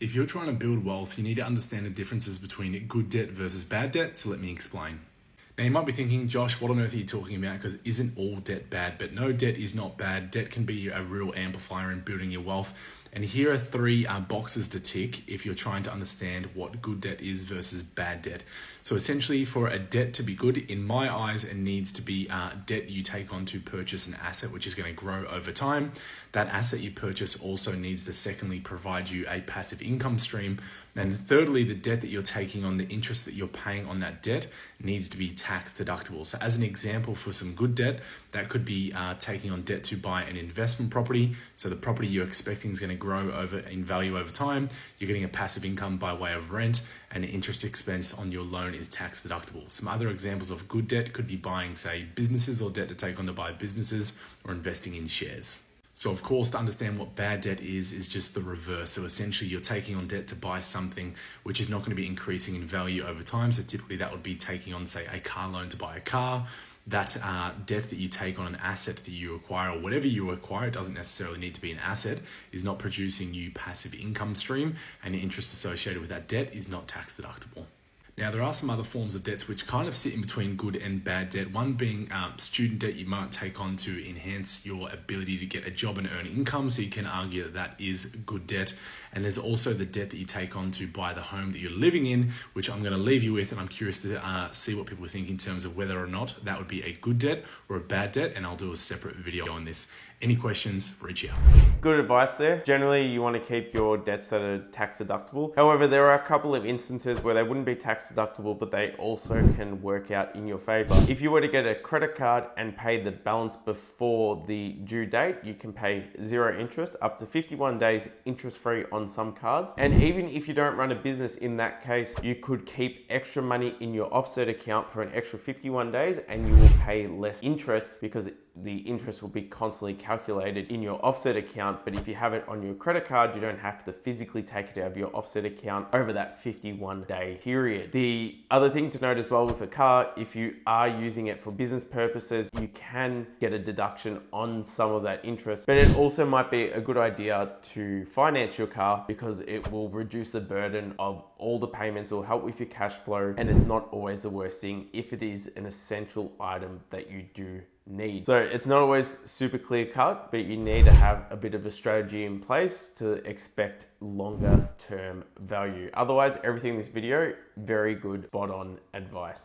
If you're trying to build wealth, you need to understand the differences between good debt versus bad debt, so let me explain. Now you might be thinking, Josh, what on earth are you talking about? Because isn't all debt bad? But no, debt is not bad. Debt can be a real amplifier in building your wealth. And here are three boxes to tick if you're trying to understand what good debt is versus bad debt. So essentially, for a debt to be good, in my eyes, it needs to be debt you take on to purchase an asset, which is going to grow over time. That asset you purchase also needs to secondly provide you a passive income stream. And thirdly, the debt that you're taking on, the interest that you're paying on that debt needs to be tax deductible. So as an example for some good debt, that could be taking on debt to buy an investment property. So the property you're expecting is going to grow over in value over time. You're getting a passive income by way of rent, and the interest expense on your loan is tax deductible. Some other examples of good debt could be buying, say, businesses or debt to take on to buy businesses or investing in shares. So of course, to understand what bad debt is just the reverse. So essentially you're taking on debt to buy something which is not going to be increasing in value over time. So typically that would be taking on, say, a car loan to buy a car. That debt that you take on an asset that you acquire, or whatever you acquire, it doesn't necessarily need to be an asset, is not producing you passive income stream, and the interest associated with that debt is not tax deductible. Now, there are some other forms of debts which kind of sit in between good and bad debt. One being student debt you might take on to enhance your ability to get a job and earn income. So you can argue that that is good debt. And there's also the debt that you take on to buy the home that you're living in, which I'm going to leave you with. And I'm curious to see what people think in terms of whether or not that would be a good debt or a bad debt. And I'll do a separate video on this. Any questions, reach out. Good advice there. Generally, you want to keep your debts that are tax deductible. However, there are a couple of instances where they wouldn't be tax deductible, but they also can work out in your favor. If you were to get a credit card and pay the balance before the due date, you can pay 0 interest, up to 51 days interest-free on some cards. And even if you don't run a business in that case, you could keep extra money in your offset account for an extra 51 days and you will pay less interest because the interest will be constantly calculated in your offset account. But if you have it on your credit card, you don't have to physically take it out of your offset account over that 51-day period. The other thing to note as well with a car, if you are using it for business purposes, you can get a deduction on some of that interest. But it also might be a good idea to finance your car because it will reduce the burden of all the payments, will help with your cash flow, and it's not always the worst thing if it is an essential item that you do need. So it's not always super clear cut, but you need to have a bit of a strategy in place to expect longer term value. Otherwise, everything in this video, very good, spot on advice.